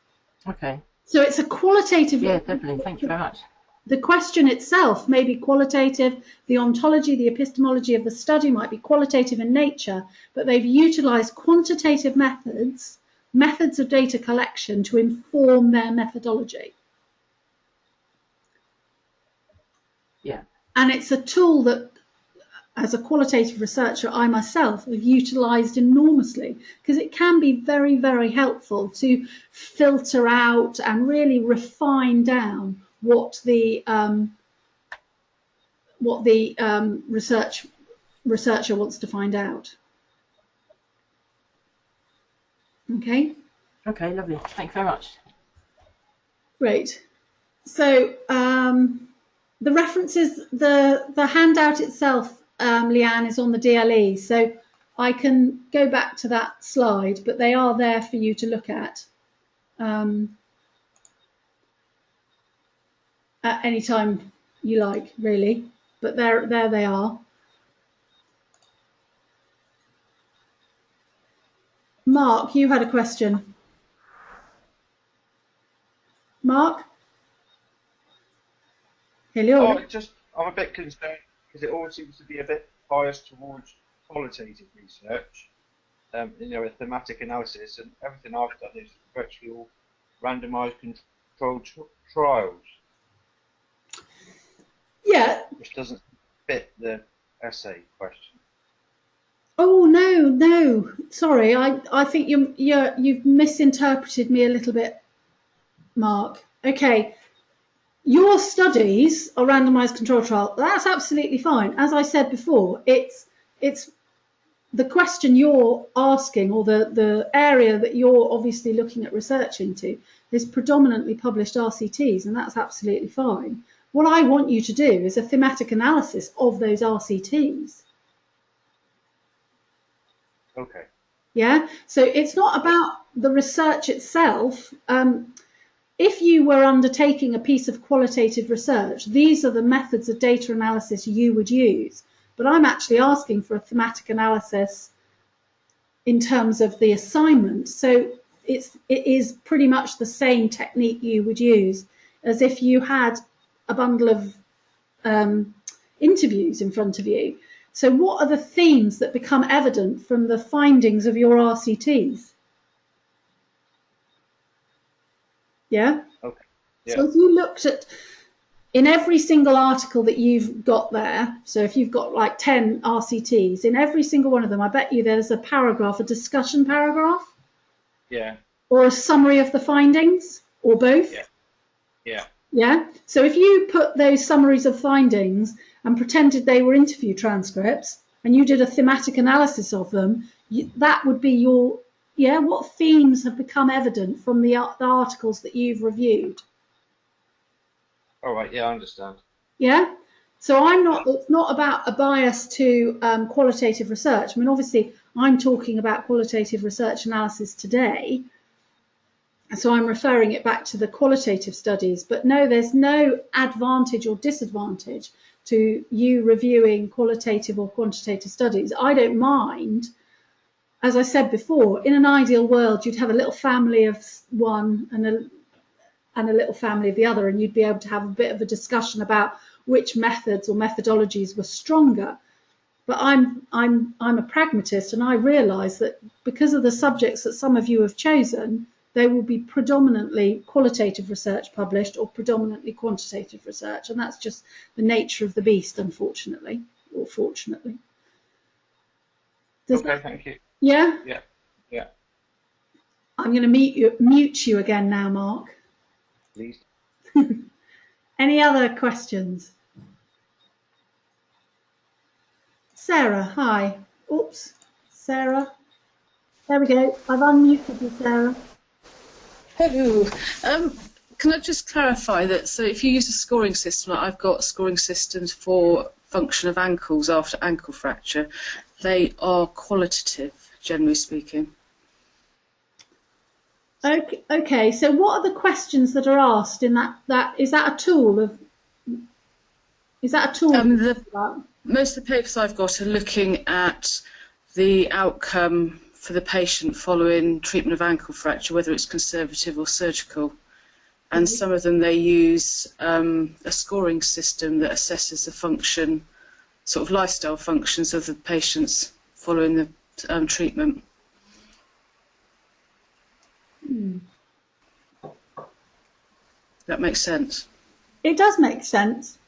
Okay. So it's a qualitative. Yeah, definitely. Thank you very much. The question itself may be qualitative, the ontology, the epistemology of the study might be qualitative in nature, but they've utilised quantitative methods of data collection to inform their methodology. Yeah. And it's a tool that, as a qualitative researcher, I myself have utilised enormously, because it can be very, very helpful to filter out and really refine down what the researcher wants to find out. Okay. Okay, lovely. Thanks very much. Great. So the references, the handout itself, Leanne, is on the DLE, so I can go back to that slide, but they are there for you to look at any time you like, really. But there they are. Mark, you had a question. Mark? Hello. I'm a bit concerned because it all seems to be a bit biased towards qualitative research, a thematic analysis, and everything I've done is virtually all randomised controlled trials. Yeah. Which doesn't fit the essay question. Oh no, sorry. I think you've misinterpreted me a little bit, Mark. Okay, your studies are randomised control trial. That's absolutely fine. As I said before, it's the question you're asking, or the area that you're obviously looking at research into, is predominantly published RCTs, and that's absolutely fine. What I want you to do is a thematic analysis of those RCTs. Okay. Yeah, so it's not about the research itself. If you were undertaking a piece of qualitative research, these are the methods of data analysis you would use. But I'm actually asking for a thematic analysis in terms of the assignment. So it is pretty much the same technique you would use as if you had a bundle of interviews in front of you. So what are the themes that become evident from the findings of your RCTs? Yeah? Okay. Yeah. So if you looked at, in every single article that you've got there, so if you've got like 10 RCTs, in every single one of them, I bet you there's a paragraph, a discussion paragraph. Yeah. Or a summary of the findings, or both. Yeah. Yeah. Yeah. So if you put those summaries of findings and pretended they were interview transcripts, and you did a thematic analysis of them, that would be your, what themes have become evident from the articles that you've reviewed. All right. Yeah, I understand. Yeah. So it's not about a bias to qualitative research. I mean, obviously, I'm talking about qualitative research analysis today. So I'm referring it back to the qualitative studies, but no, there's no advantage or disadvantage to you reviewing qualitative or quantitative studies. I don't mind. As I said before, in an ideal world, you'd have a little family of one and a little family of the other, and you'd be able to have a bit of a discussion about which methods or methodologies were stronger. But I'm a pragmatist, and I realise that because of the subjects that some of you have chosen, there will be predominantly qualitative research published or predominantly quantitative research, and that's just the nature of the beast, unfortunately, or fortunately. Okay, thank you. Yeah? Yeah, yeah. I'm going to mute you again now, Mark. Please. Any other questions? Sarah, hi. Oops, Sarah. There we go. I've unmuted you, Sarah. Hello. Can I just clarify that, so if you use a scoring system, like I've got scoring systems for function of ankles after ankle fracture, they are qualitative, generally speaking. Okay, so what are the questions that are asked in that is that a tool of, is that a tool? Most of the papers I've got are looking at the outcome for the patient following treatment of ankle fracture, whether it's conservative or surgical. And some of them, they use a scoring system that assesses the function, sort of lifestyle functions of the patients following the treatment. That makes sense? It does make sense.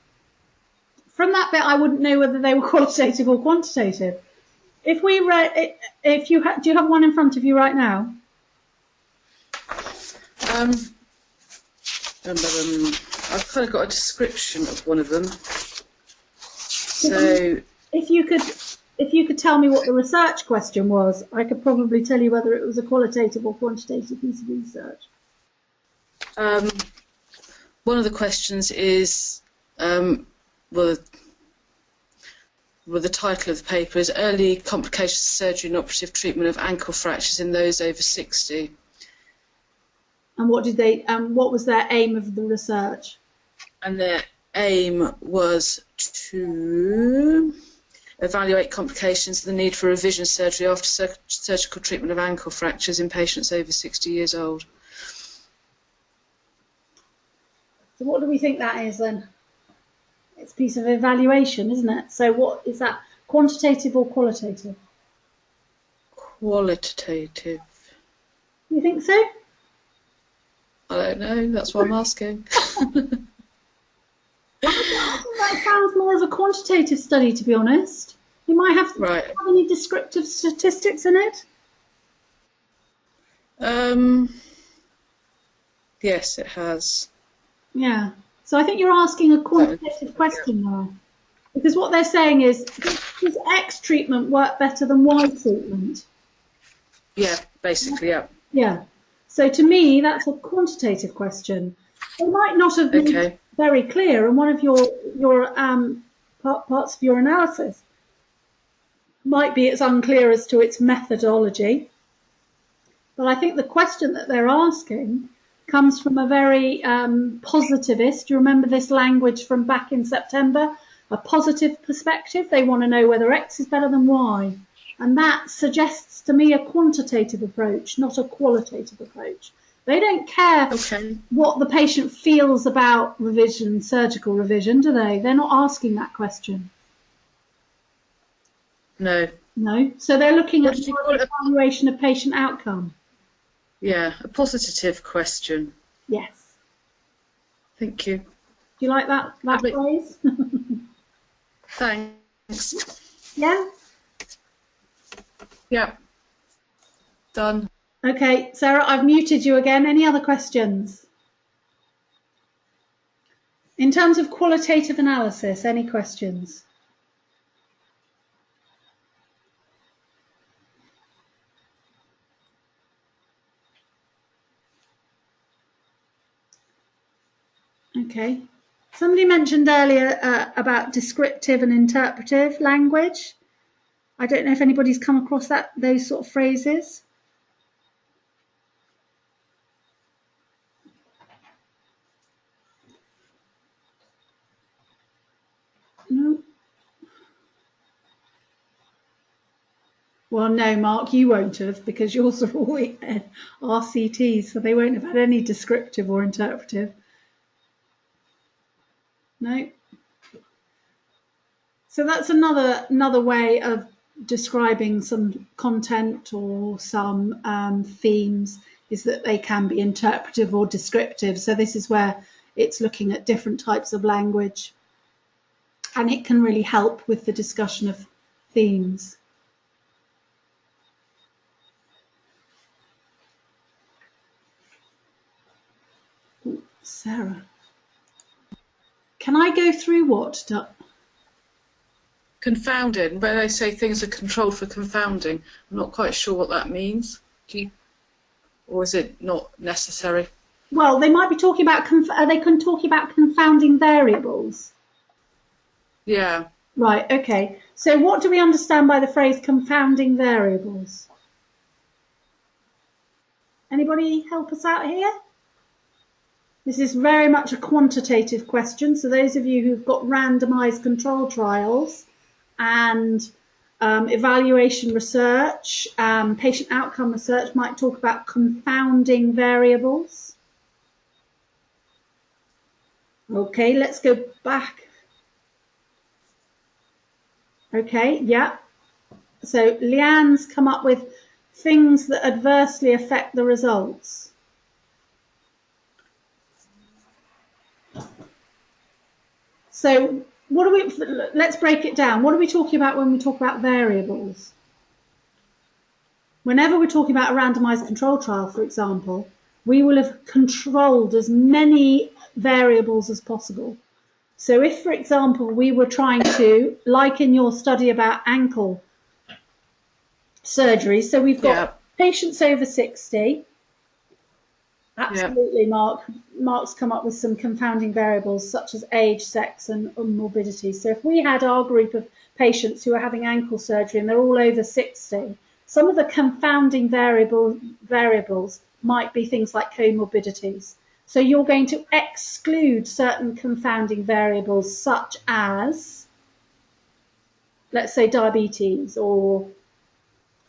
From that bit, I wouldn't know whether they were qualitative or quantitative. If we read, if you do you have one in front of you right now? I've kind of got a description of one of them. So if you could tell me what the research question was, I could probably tell you whether it was a qualitative or quantitative piece of research. One of the questions is, well, the title of the paper is Early Complications of Surgery and Operative Treatment of Ankle Fractures in Those Over 60. And what did they? What was their aim of the research? And their aim was to evaluate complications and the need for revision surgery after surgical treatment of ankle fractures in patients over 60 years old. So what do we think that is then? It's a piece of evaluation, isn't it? So what is that, quantitative or qualitative? Qualitative. You think so? I don't know, that's what I'm asking. I think that sounds more of a quantitative study, to be honest. You might have any descriptive statistics in it? Yes, it has. Yeah. So I think you're asking a quantitative question now. Because what they're saying is, does X treatment work better than Y treatment? Yeah, basically, yeah. Yeah. So to me, that's a quantitative question. It might not have been very clear, and one of your parts of your analysis might be it's unclear as to its methodology. But I think the question that they're asking comes from a very positivist. Do you remember this language from back in September? A positive perspective. They want to know whether X is better than Y. And that suggests to me a quantitative approach, not a qualitative approach. They don't care what the patient feels about revision, surgical revision, do they? They're not asking that question. No. No. So they're looking at the evaluation of patient outcome. Yeah, a positive question. Yes. Thank you. Do you like that phrase? Thanks. Yeah? Yeah. Done. Okay, Sarah, I've muted you again. Any other questions? In terms of qualitative analysis, any questions? Okay. Somebody mentioned earlier about descriptive and interpretive language. I don't know if anybody's come across those sort of phrases. Well, no, Mark, you won't have, because yours are all RCTs, so they won't have had any descriptive or interpretive. No. So that's another way of describing some content or some themes, is that they can be interpretive or descriptive. So this is where it's looking at different types of language, and it can really help with the discussion of themes. Ooh, Sarah, can I go through what? Confounding, where they say things are controlled for confounding. I'm not quite sure what that means. Or is it not necessary? Well, they might be talking about, they can talk about confounding variables. Yeah. Right, okay. So what do we understand by the phrase confounding variables? Anybody help us out here? This is very much a quantitative question. So those of you who've got randomized control trials and evaluation research, patient outcome research might talk about confounding variables. Okay, let's go back. Okay, yeah. So Leanne's come up with things that adversely affect the results. So what do we, let's break it down. What are we talking about when we talk about variables? Whenever we're talking about a randomized control trial, for example, we will have controlled as many variables as possible. So if, for example, we were trying to, like in your study about ankle surgery, so we've got patients over 60. Absolutely, Mark's come up with some confounding variables such as age, sex, and morbidity. So if we had our group of patients who are having ankle surgery and they're all over 60, some of the confounding variables might be things like comorbidities. So you're going to exclude certain confounding variables such as, let's say, diabetes or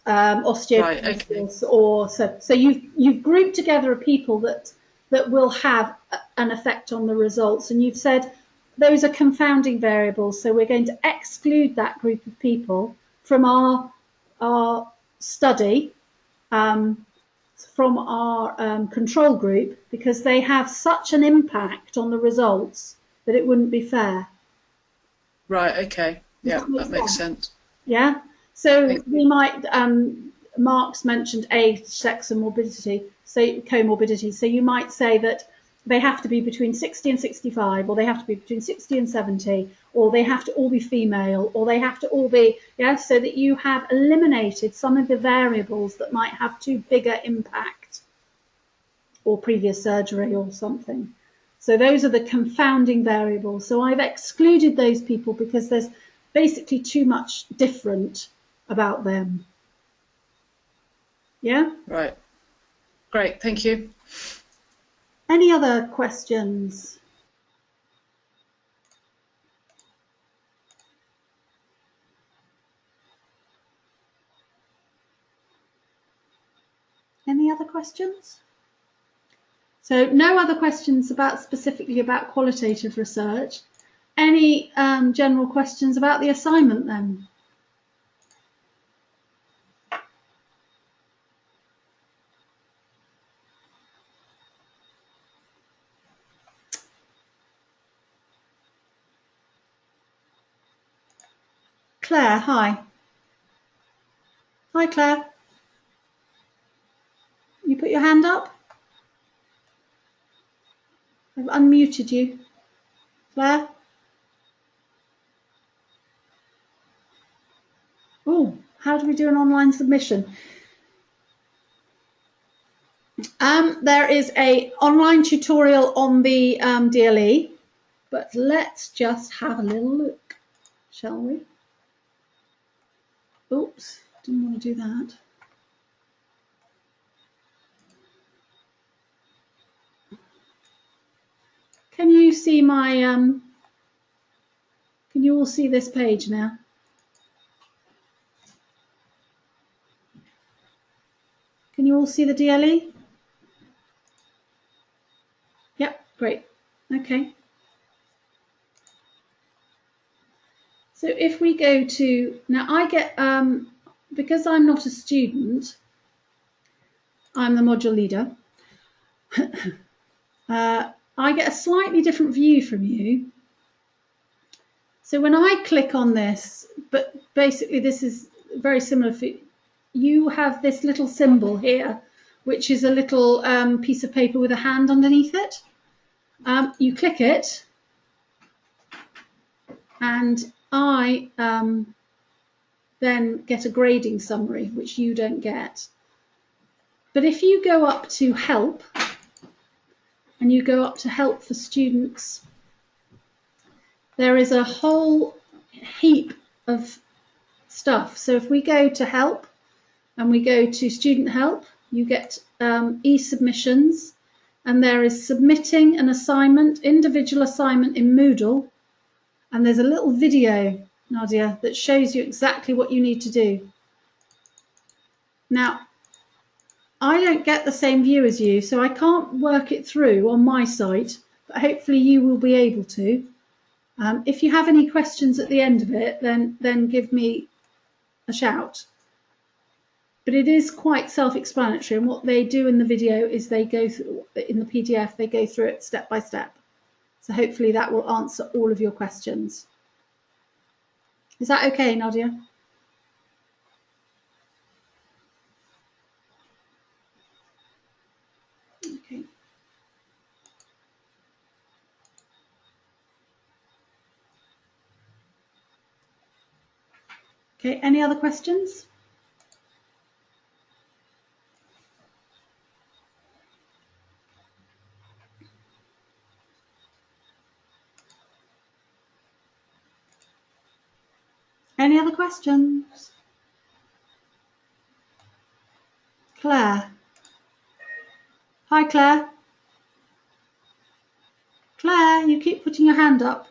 osteoporosis, or so you've grouped together people that will have an effect on the results, and you've said those are confounding variables. So we're going to exclude that group of people from our study, from our control group, because they have such an impact on the results that it wouldn't be fair. Right. Okay. Yeah, that makes sense. Yeah. So we might, Mark's mentioned age, sex and morbidity, so comorbidity. So you might say that they have to be between 60 and 65, or they have to be between 60 and 70, or they have to all be female, or they have to all be, so that you have eliminated some of the variables that might have too bigger impact, or previous surgery or something. So those are the confounding variables. So I've excluded those people because there's basically too much different about them. Yeah? Right. Great, thank you. Any other questions? Any other questions? So no other questions specifically about qualitative research. Any general questions about the assignment then? Claire, hi. Hi, Claire. You put your hand up? I've unmuted you. Claire? Oh, how do we do an online submission? There is an online tutorial on the DLE, but let's just have a little look, shall we? Oops, didn't want to do that. Can you see my, can you all see this page now? all see the DLE? Yep, great. Okay. So if we go to, now I get, because I'm not a student, I'm the module leader, I get a slightly different view from you. So when I click on this, but basically this is very similar for you, have this little symbol here, which is a little piece of paper with a hand underneath it. You click it, and I then get a grading summary, which you don't get. But if you go up to help, and you go up to help for students, there is a whole heap of stuff. So if we go to help and we go to student help, you get e-submissions, and there is submitting an assignment, individual assignment in Moodle, and there's a little video, Nadia, that shows you exactly what you need to do. Now, I don't get the same view as you, so I can't work it through on my site, but hopefully you will be able to. If you have any questions at the end of it, then give me a shout. But it is quite self-explanatory, and what they do in the video is they go through, in the PDF, they go through it step by step. So hopefully that will answer all of your questions. Is that okay, Nadia? Okay. Okay, any other questions? Any other questions? Claire. Hi, Claire. Claire, you keep putting your hand up.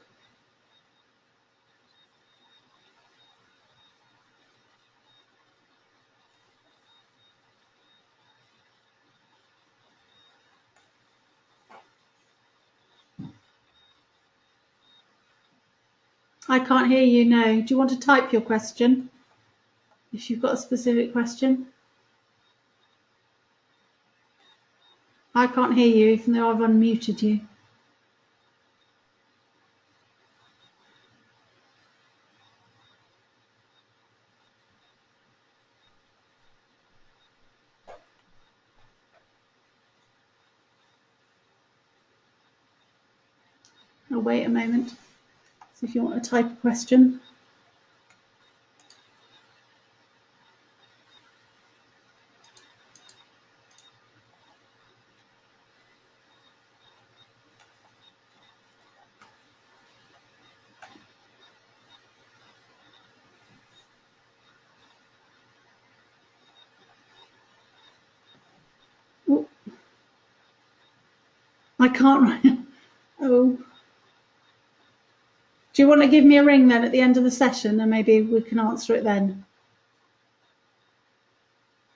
I can't hear you, no. Do you want to type your question? If you've got a specific question. I can't hear you, even though I've unmuted you. I'll wait a moment. So if you want to type a question. Ooh. I can't write. Oh. Do you want to give me a ring then at the end of the session, and maybe we can answer it then?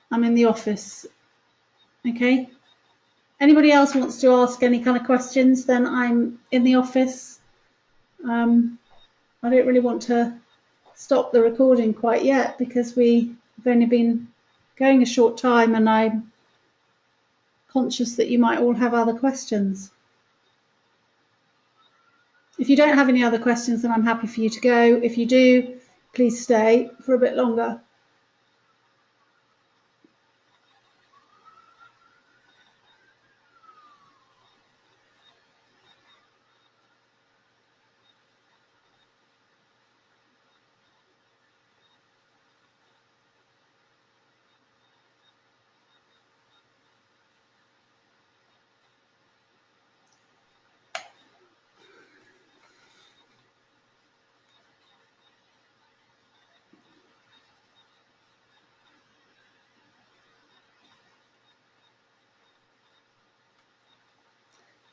I'm in the office. Okay. Anybody else wants to ask any kind of questions, then I'm in the office. I don't really want to stop the recording quite yet because we've only been going a short time, and I'm conscious that you might all have other questions. If you don't have any other questions, then I'm happy for you to go. If you do, please stay for a bit longer.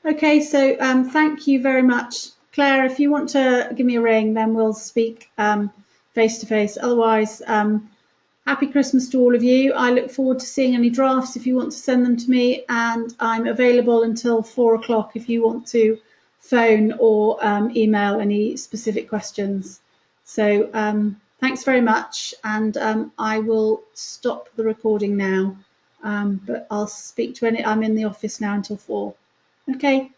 Okay, so thank you very much. Claire, if you want to give me a ring, then we'll speak face to face. Otherwise, Happy Christmas to all of you. I look forward to seeing any drafts if you want to send them to me, and I'm available until 4 o'clock if you want to phone or email any specific questions. So thanks very much, and I will stop the recording now, but I'll speak to I'm in the office now until 4. Okay,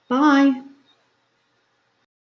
bye.